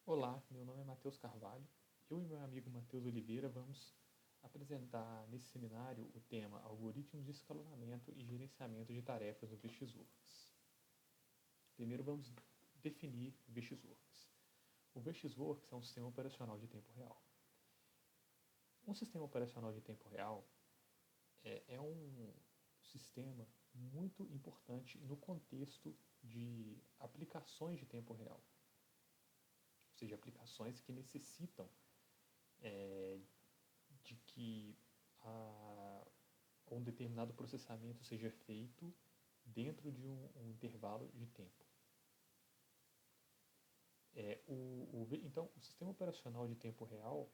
Olá, meu nome é Matheus Carvalho. Eu e meu amigo Matheus Oliveira vamos apresentar nesse seminário o tema Algoritmos de Escalonamento e Gerenciamento de Tarefas no VxWorks. Primeiro vamos definir o VxWorks. O VxWorks é um sistema operacional de tempo real. Um sistema operacional de tempo real é um sistema muito importante no contexto de aplicações de tempo real. Ou seja, aplicações que necessitam de que um determinado processamento seja feito dentro de um intervalo de tempo. Então, o sistema operacional de tempo real,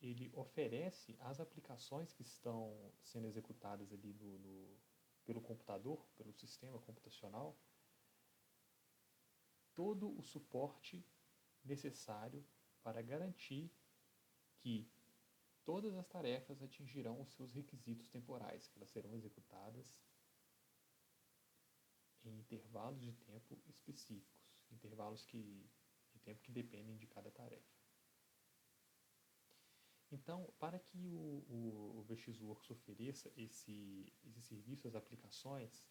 ele oferece às aplicações que estão sendo executadas ali pelo computador, pelo sistema computacional, todo o suporte necessário para garantir que todas as tarefas atingirão os seus requisitos temporais, que elas serão executadas em intervalos de tempo específicos, intervalos de tempo que dependem de cada tarefa. Então, para que o VxWorks ofereça esse serviço às aplicações,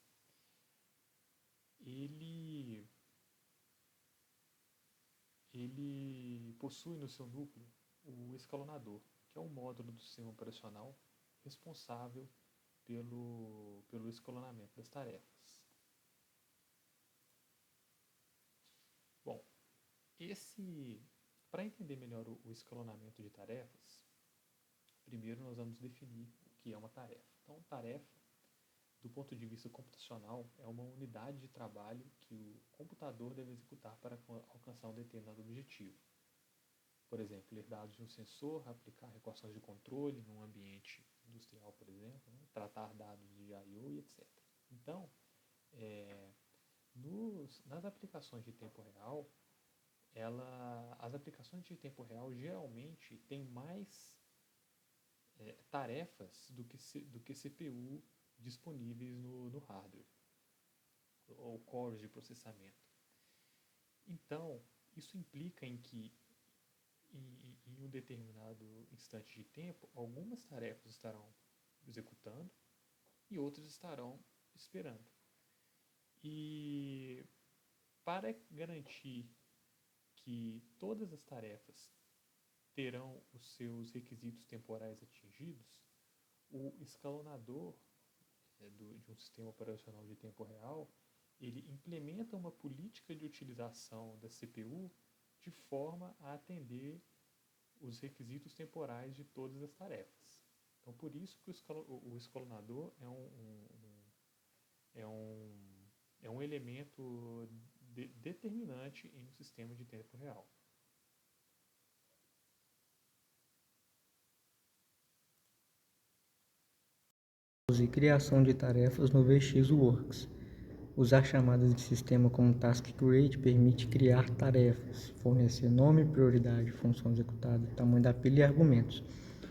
ele possui no seu núcleo o escalonador, que é um módulo do sistema operacional responsável pelo escalonamento das tarefas. Bom, para entender melhor o escalonamento de tarefas, primeiro nós vamos definir o que é uma tarefa. Então, tarefa, do ponto de vista computacional, é uma unidade de trabalho que o computador deve executar para alcançar um determinado objetivo. Por exemplo, ler dados de um sensor, aplicar equações de controle num ambiente industrial, por exemplo, né? Tratar dados de I/O e etc. Então, nas aplicações de tempo real, as aplicações de tempo real geralmente têm mais tarefas do que CPU disponíveis no hardware, ou cores de processamento. Então, isso implica em que, em um determinado instante de tempo, algumas tarefas estarão executando e outras estarão esperando. E para garantir que todas as tarefas terão os seus requisitos temporais atingidos, o escalonador de um sistema operacional de tempo real, ele implementa uma política de utilização da CPU de forma a atender os requisitos temporais de todas as tarefas. Então, por isso que o escalonador é um elemento determinante em um sistema de tempo real. E criação de tarefas no VxWorks. Usar chamadas de sistema como Task Create permite criar tarefas, fornecer nome, prioridade, função executada, tamanho da pilha e argumentos.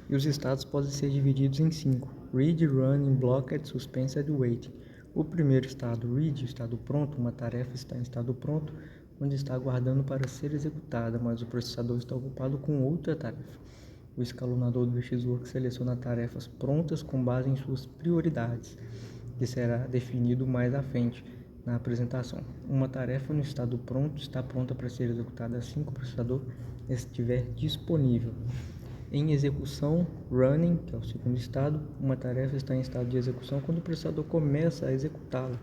E os estados podem ser divididos em 5: Read, Running, Blocked, Suspensed e Waiting. O primeiro estado, Read, estado pronto, uma tarefa está em estado pronto, onde está aguardando para ser executada, mas o processador está ocupado com outra tarefa. O escalonador do VxWorks seleciona tarefas prontas com base em suas prioridades, que será definido mais à frente na apresentação. Uma tarefa no estado pronto está pronta para ser executada assim que o processador estiver disponível. Em execução, running, que é o segundo estado, uma tarefa está em estado de execução quando o processador começa a executá-la.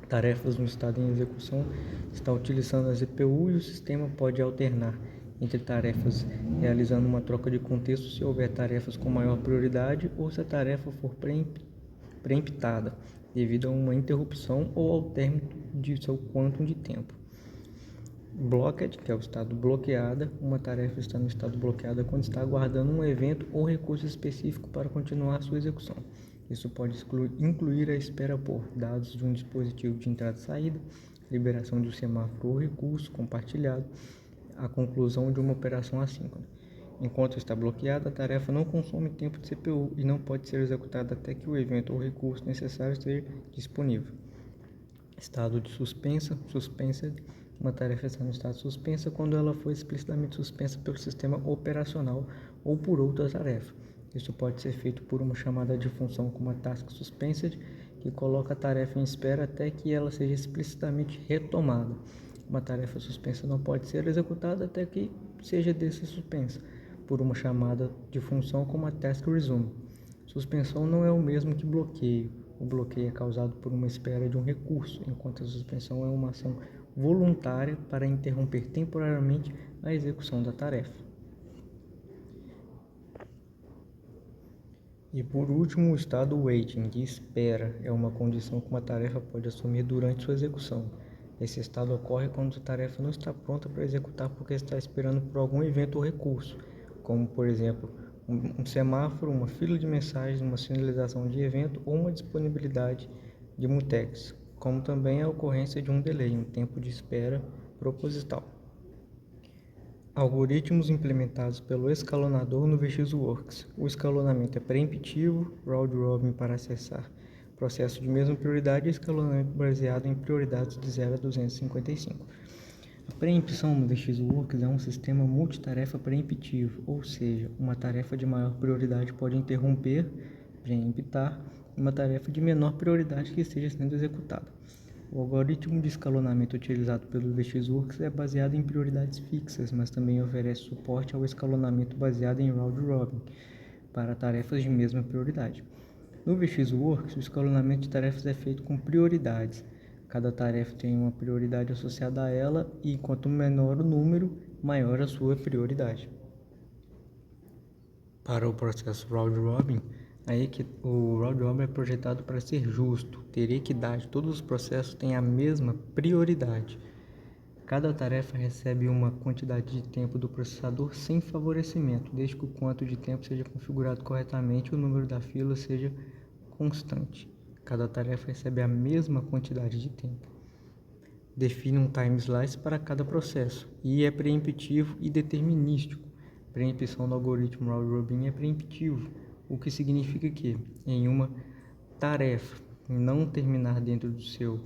Tarefas no estado em execução está utilizando a CPU e o sistema pode alternar entre tarefas, realizando uma troca de contexto se houver tarefas com maior prioridade ou se a tarefa for preemptada devido a uma interrupção ou ao término de seu quantum de tempo. Blocked, que é o estado bloqueada, uma tarefa está no estado bloqueada quando está aguardando um evento ou recurso específico para continuar sua execução. Isso pode incluir a espera por dados de um dispositivo de entrada e saída, liberação de um semáforo ou recurso compartilhado, a conclusão de uma operação assíncrona. Enquanto está bloqueada, a tarefa não consome tempo de CPU e não pode ser executada até que o evento ou recurso necessário esteja disponível. Estado de suspensed, uma tarefa está no estado suspensa quando ela foi explicitamente suspensa pelo sistema operacional ou por outra tarefa. Isso pode ser feito por uma chamada de função como a task suspended, que coloca a tarefa em espera até que ela seja explicitamente retomada. Uma tarefa suspensa não pode ser executada até que seja suspensa, por uma chamada de função como a task resume. Suspensão não é o mesmo que bloqueio. O bloqueio é causado por uma espera de um recurso, enquanto a suspensão é uma ação voluntária para interromper temporariamente a execução da tarefa. E por último, o estado waiting, de espera, é uma condição que uma tarefa pode assumir durante sua execução. Esse estado ocorre quando a tarefa não está pronta para executar porque está esperando por algum evento ou recurso, como, por exemplo, um semáforo, uma fila de mensagens, uma sinalização de evento ou uma disponibilidade de mutex, como também a ocorrência de um delay, um tempo de espera proposital. Algoritmos implementados pelo escalonador no VxWorks. O escalonamento é preemptivo, round robin para acessar processo de mesma prioridade e escalonamento baseado em prioridades de 0 a 255. A preempção no VxWorks é um sistema multitarefa preemptivo, ou seja, uma tarefa de maior prioridade pode interromper, preemptar, uma tarefa de menor prioridade que esteja sendo executada. O algoritmo de escalonamento utilizado pelo VxWorks é baseado em prioridades fixas, mas também oferece suporte ao escalonamento baseado em round robin para tarefas de mesma prioridade. No VxWorks, o escalonamento de tarefas é feito com prioridades. Cada tarefa tem uma prioridade associada a ela e quanto menor o número, maior a sua prioridade. Para o processo round robin, o round robin é projetado para ser justo, ter equidade. Todos os processos têm a mesma prioridade. Cada tarefa recebe uma quantidade de tempo do processador sem favorecimento, desde que o quanto de tempo seja configurado corretamente e o número da fila seja constante. Cada tarefa recebe a mesma quantidade de tempo. Define um time slice para cada processo e é preemptivo e determinístico. Preempção no algoritmo round robin é preemptivo, o que significa que, em uma tarefa não terminar dentro do seu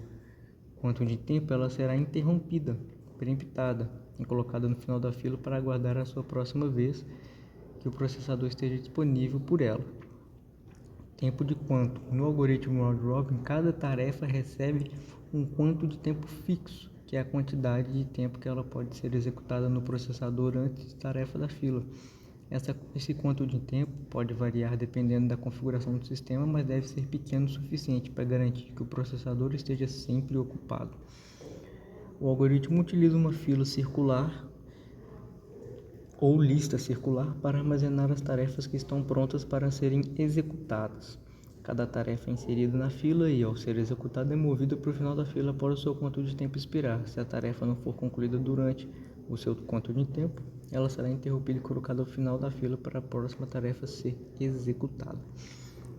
quanto de tempo, ela será interrompida, preemptada e colocada no final da fila para aguardar a sua próxima vez que o processador esteja disponível por ela. Tempo de quanto. No algoritmo round robin, cada tarefa recebe um quanto de tempo fixo, que é a quantidade de tempo que ela pode ser executada no processador antes da tarefa da fila. Esse quanto de tempo pode variar dependendo da configuração do sistema, mas deve ser pequeno o suficiente para garantir que o processador esteja sempre ocupado. O algoritmo utiliza uma fila circular ou lista circular para armazenar as tarefas que estão prontas para serem executadas. Cada tarefa é inserida na fila e, ao ser executada, é movida para o final da fila após o seu quanto de tempo expirar. Se a tarefa não for concluída durante o seu quanto de tempo, ela será interrompida e colocada ao final da fila para a próxima tarefa ser executada.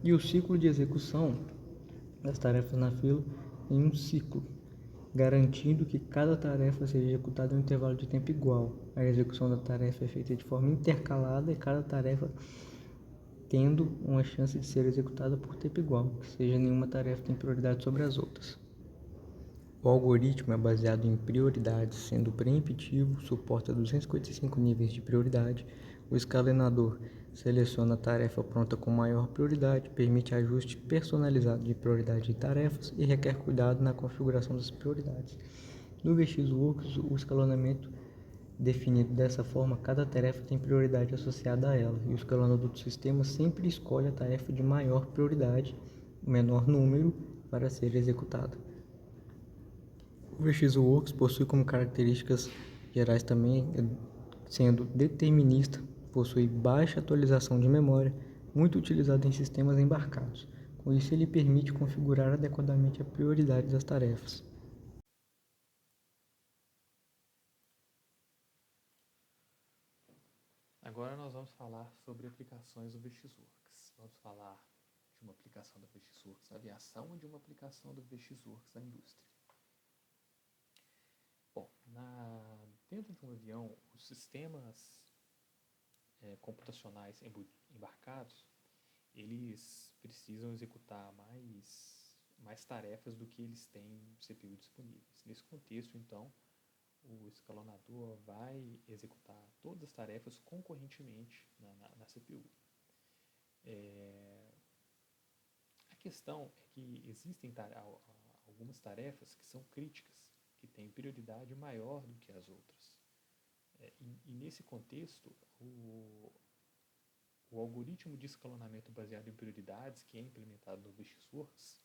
E o ciclo de execução das tarefas na fila em um ciclo, garantindo que cada tarefa seja executada em um intervalo de tempo igual. A execução da tarefa é feita de forma intercalada e cada tarefa tendo uma chance de ser executada por tempo igual, ou seja, nenhuma tarefa tem prioridade sobre as outras. O algoritmo é baseado em prioridades, sendo preemptivo, suporta 255 níveis de prioridade. O escalonador seleciona a tarefa pronta com maior prioridade, permite ajuste personalizado de prioridade de tarefas e requer cuidado na configuração das prioridades. No VxWorks, o escalonamento definido dessa forma, cada tarefa tem prioridade associada a ela, e o escalonador do sistema sempre escolhe a tarefa de maior prioridade, o menor número, para ser executada. O VxWorks possui como características gerais também, sendo determinista, possui baixa atualização de memória, muito utilizado em sistemas embarcados. Com isso, ele permite configurar adequadamente a prioridade das tarefas. Agora nós vamos falar sobre aplicações do VxWorks. Vamos falar de uma aplicação do VxWorks na aviação e de uma aplicação do VxWorks na indústria. Bom, dentro de um avião, os sistemas computacionais embarcados, eles precisam executar mais tarefas do que eles têm CPU disponíveis. Nesse contexto, então, o escalonador vai executar todas as tarefas concorrentemente na CPU. A questão é que existem algumas tarefas que são críticas, que têm prioridade maior do que as outras. E nesse contexto, o algoritmo de escalonamento baseado em prioridades, que é implementado no VxWorks,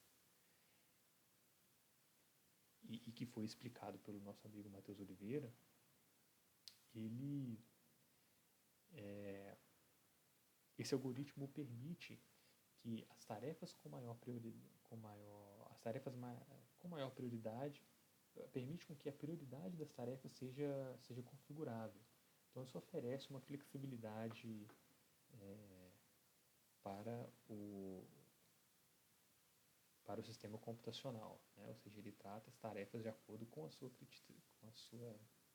e que foi explicado pelo nosso amigo Matheus Oliveira, esse algoritmo permite que as tarefas com maior prioridade permite com que a prioridade das tarefas seja configurável. Então isso oferece uma flexibilidade para o sistema computacional, né? Ou seja, ele trata as tarefas de acordo com a sua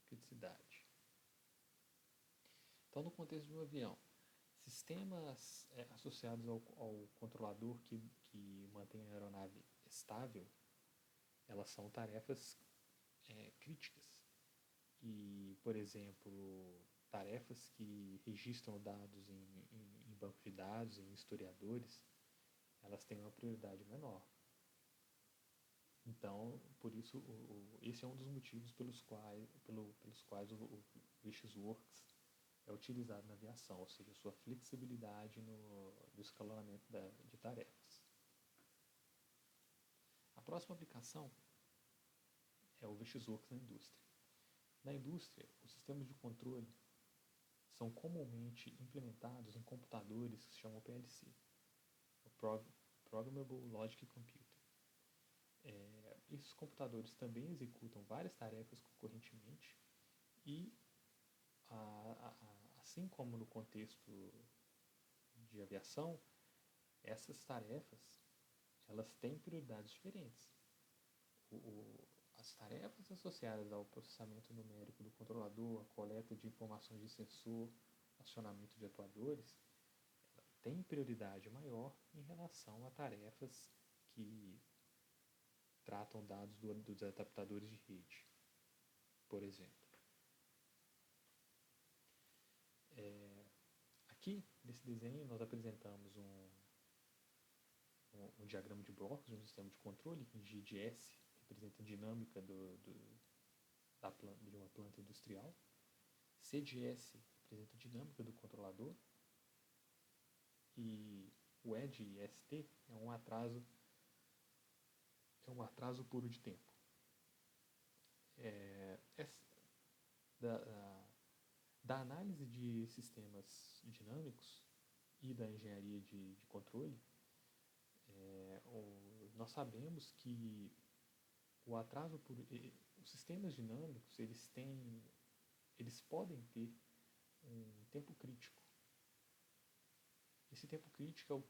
criticidade. Então, no contexto de um avião, sistemas associados ao controlador que mantém a aeronave estável, elas são tarefas críticas. E, por exemplo, tarefas que registram dados em bancos de dados, em historiadores, elas têm uma prioridade menor. Então, por isso, esse é um dos motivos pelos quais o VxWorks é utilizado na aviação, ou seja, sua flexibilidade no escalonamento de tarefas. A próxima aplicação é o VxWorks na indústria. Na indústria, os sistemas de controle são comumente implementados em computadores que se chamam PLC, o Programmable Logic Computer. Esses computadores também executam várias tarefas concorrentemente e, assim como no contexto de aviação, essas tarefas elas têm prioridades diferentes. As tarefas associadas ao processamento numérico do controlador, a coleta de informações de sensor, acionamento de atuadores, têm prioridade maior em relação a tarefas que tratam dados dos adaptadores de rede, por exemplo. Aqui, nesse desenho, nós apresentamos um diagrama de blocos de um sistema de controle, em G de S representa a dinâmica de uma planta industrial, C de S representa a dinâmica do controlador, e o E de ST é um atraso puro de tempo. Da análise de sistemas dinâmicos e da engenharia de controle, nós sabemos que os sistemas dinâmicos eles podem ter um tempo crítico. Esse tempo crítico é um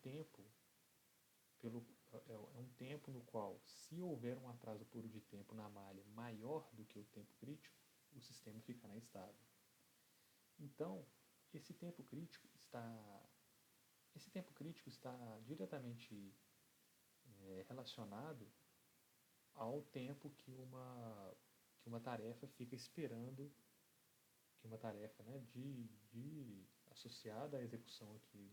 tempo no qual, se houver um atraso puro de tempo na malha maior do que o tempo crítico, o sistema ficará instável. Então, esse tempo crítico está diretamente relacionado ao tempo que uma tarefa fica esperando, que uma tarefa associada à execução aqui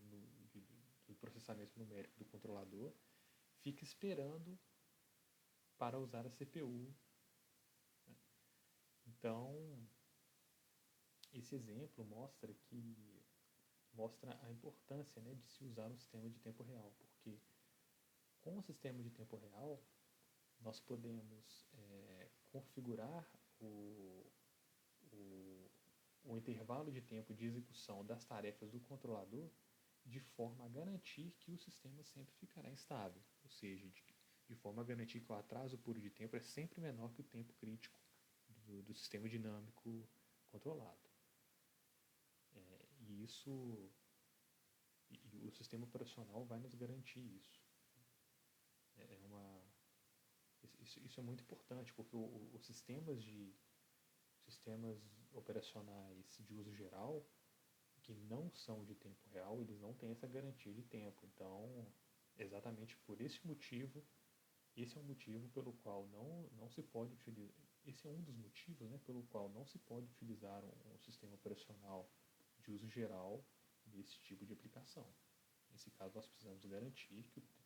do processamento numérico do controlador fica esperando para usar a CPU. Então, esse exemplo mostra a importância de se usar um sistema de tempo real, porque com o sistema de tempo real nós podemos configurar o intervalo de tempo de execução das tarefas do controlador de forma a garantir que o sistema sempre ficará estável, ou seja, de forma a garantir que o atraso puro de tempo é sempre menor que o tempo crítico do sistema dinâmico controlado. E o sistema operacional vai nos garantir isso. Isso é muito importante, porque os sistemas operacionais de uso geral, que não são de tempo real, eles não têm essa garantia de tempo. Então, exatamente por esse motivo, esse é um motivo pelo qual não se pode esse é um dos motivos, né, pelo qual não se pode utilizar um sistema operacional de uso geral desse tipo de aplicação. Nesse caso, nós precisamos garantir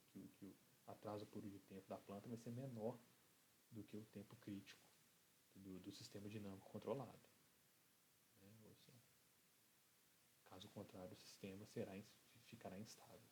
que o atraso puro de tempo da planta vai ser menor do que o tempo crítico do sistema dinâmico controlado. Né? Caso contrário, o sistema ficará instável.